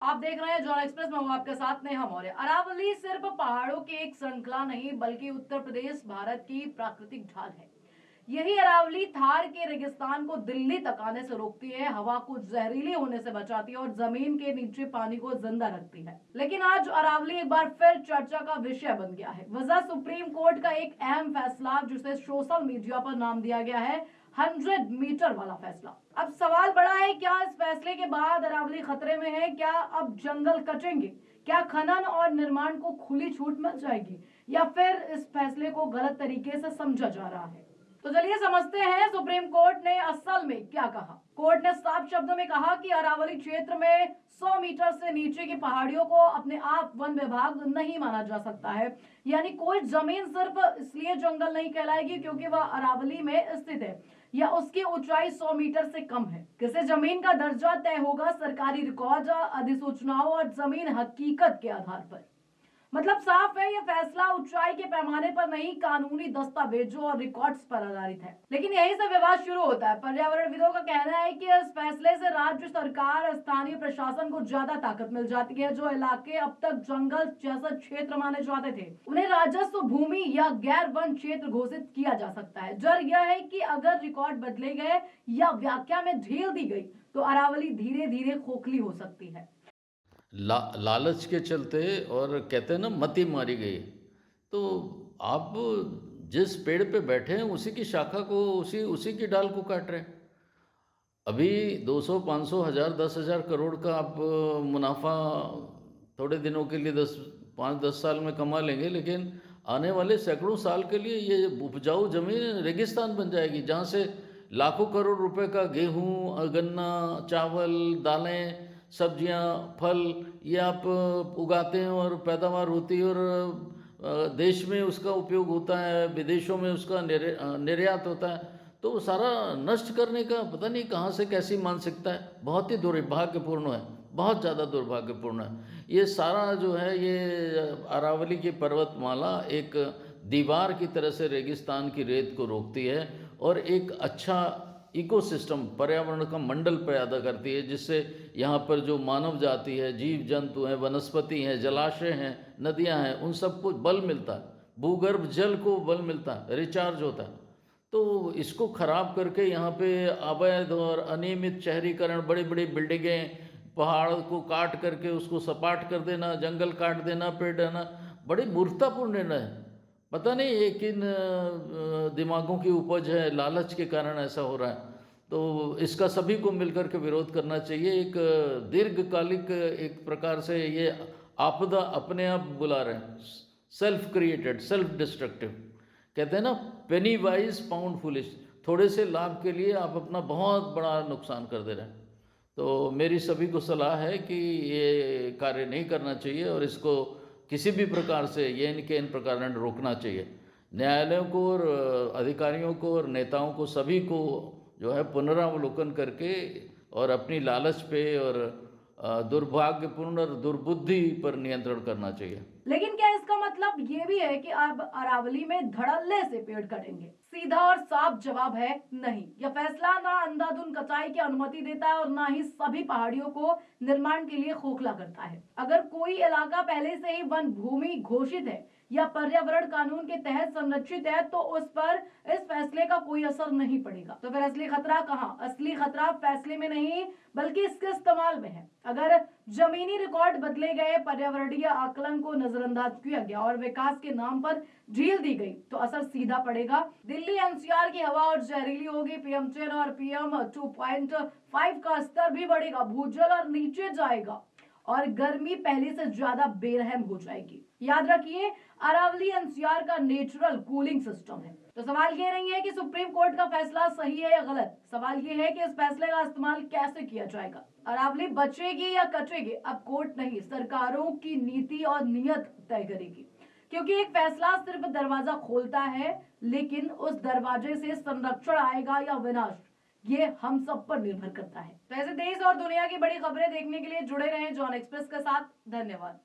आप देख रहे हैं जॉन एक्सप्रेस में हूं आपके साथ नेहा मौर्य। अरावली सिर्फ पहाड़ों की एक श्रृंखला नहीं बल्कि उत्तर प्रदेश भारत की प्राकृतिक ढाल है। यही अरावली थार के रेगिस्तान को दिल्ली तक आने से रोकती है, हवा को जहरीली होने से बचाती है और जमीन के नीचे पानी को जिंदा रखती है। लेकिन आज अरावली एक बार फिर चर्चा का विषय बन गया है। वजह सुप्रीम कोर्ट का एक अहम फैसला जिसे सोशल मीडिया पर नाम दिया गया है 100 मीटर वाला फैसला। अब सवाल बड़ा है, क्या इस फैसले के बाद अरावली खतरे में है? क्या अब जंगल कटेंगे? क्या खनन और निर्माण को खुली छूट मिल जाएगी या फिर इस फैसले को गलत तरीके से समझा जा रहा है? तो चलिए समझते हैं सुप्रीम कोर्ट ने असल में क्या कहा। कोर्ट ने साफ शब्दों में कहा कि अरावली क्षेत्र में 100 मीटर से नीचे की पहाड़ियों को अपने आप वन विभाग नहीं माना जा सकता है। यानी कोई जमीन सिर्फ इसलिए जंगल नहीं कहलाएगी क्योंकि वह अरावली में स्थित है या उसकी ऊंचाई 100 मीटर से कम है। किसी जमीन का दर्जा तय होगा सरकारी रिकॉर्ड, अधिसूचनाओं और जमीन हकीकत के आधार पर। मतलब साफ है, यह फैसला ऊंचाई के पैमाने पर नहीं, कानूनी दस्तावेजों और रिकॉर्ड्स पर आधारित है। लेकिन यहीं से विवाद शुरू होता है। पर्यावरणविदों का कहना है कि इस फैसले से राज्य सरकार, स्थानीय प्रशासन को ज्यादा ताकत मिल जाती है। जो इलाके अब तक जंगल जैसा क्षेत्र माने जाते थे, उन्हें राजस्व भूमि या गैर वन क्षेत्र घोषित किया जा सकता है। जर यह है कि अगर रिकॉर्ड बदले गए या व्याख्या में ढील दी गई तो अरावली धीरे धीरे खोखली हो सकती है। लालच के चलते, और कहते हैं ना, मती मारी गई। तो आप जिस पेड़ पे बैठे हैं उसी की शाखा को, उसी उसी की डाल को काट रहे हैं। अभी 200 500 हज़ार 10,000 करोड़ का आप मुनाफा थोड़े दिनों के लिए 5-10 साल में कमा लेंगे, लेकिन आने वाले सैकड़ों साल के लिए ये उपजाऊ जमीन रेगिस्तान बन जाएगी, जहाँ से लाखों करोड़ रुपए का गेहूं, गन्ना, चावल, दालें, सब्जियां, फल ये आप उगाते हैं और पैदावार होती है, और देश में उसका उपयोग होता है, विदेशों में उसका निर्यात होता है। तो वो सारा नष्ट करने का पता नहीं कहाँ से कैसी मानसिकता है। बहुत ही दुर्भाग्यपूर्ण है, बहुत ज़्यादा दुर्भाग्यपूर्ण है। ये सारा जो है, ये अरावली की पर्वतमाला एक दीवार की तरह से रेगिस्तान की रेत को रोकती है और एक अच्छा इकोसिस्टम, पर्यावरण का मंडल पैदा करती है, जिससे यहाँ पर जो मानव जाति है, जीव जंतु हैं, वनस्पति हैं, जलाशय हैं, नदियाँ हैं, उन सबको बल मिलता है, भूगर्भ जल को बल मिलता है, रिचार्ज होता है। तो इसको खराब करके यहाँ पे अवैध और अनियमित शहरीकरण, बड़ी बड़ी बिल्डिंगें, पहाड़ को काट करके उसको सपाट कर देना, जंगल काट देना, पेड़ देना, बड़ी मूर्खतापूर्ण निर्णय है। पता नहीं ये किन दिमागों की उपज है, लालच के कारण ऐसा हो रहा है। तो इसका सभी को मिलकर के विरोध करना चाहिए। एक दीर्घकालिक, एक प्रकार से ये आपदा अपने आप बुला रहे हैं, सेल्फ क्रिएटेड, सेल्फ डिस्ट्रक्टिव। कहते हैं ना, पेनी वाइज पाउंड फुलिश। थोड़े से लाभ के लिए आप अपना बहुत बड़ा नुकसान कर दे रहे हैं। तो मेरी सभी को सलाह है कि ये कार्य नहीं करना चाहिए और इसको किसी भी प्रकार से ये इनके इन प्रकार रोकना चाहिए। न्यायालयों को और अधिकारियों को और नेताओं को, सभी को जो है पुनरावलोकन करके और अपनी लालच पे और दुर्भाग्यपूर्ण और दुर्बुद्धि पर नियंत्रण करना चाहिए। लेकिन क्या इसका मतलब ये भी है कि अब अरावली में धड़ल्ले से पेड़ कटेंगे? सीधा और साफ जवाब है नहीं। यह फैसला ना अंधाधुंध कटाई की अनुमति देता है और ना ही सभी पहाड़ियों को निर्माण के लिए खोखला करता है। अगर कोई इलाका पहले से ही वन भूमि घोषित है या पर्यावरण कानून के तहत संरक्षित है तो उस पर इस फैसले का कोई असर नहीं पड़ेगा। तो फिर असली खतरा कहाँ? असली खतरा फैसले में नहीं बल्कि इसके इस्तेमाल में है। अगर जमीनी रिकॉर्ड बदले गए, पर्यावरणीय आकलन को नजरअंदाज किया गया और विकास के नाम पर ढील दी गई तो असर सीधा पड़ेगा। दिल्ली एनसीआर की हवा और जहरीली होगी, PM10 और PM2.5 का स्तर भी बढ़ेगा, भूजल और नीचे जाएगा और गर्मी पहले से ज्यादा बेरहम हो जाएगी। याद रखिए, अरावली एनसीआर का नेचुरल कूलिंग सिस्टम है। तो सवाल ये नहीं है कि सुप्रीम कोर्ट का फैसला सही है या गलत, सवाल ये है कि इस फैसले का इस्तेमाल कैसे किया जाएगा। अरावली बचेगी या कटेगी, अब कोर्ट नहीं, सरकारों की नीति और नियत तय करेगी। क्योंकि एक फैसला सिर्फ दरवाजा खोलता है, लेकिन उस दरवाजे से संरक्षण आएगा या विनाश, ये हम सब पर निर्भर करता है। तो ऐसे देश और दुनिया की बड़ी खबरें देखने के लिए जुड़े रहें जॉन एक्सप्रेस के साथ। धन्यवाद।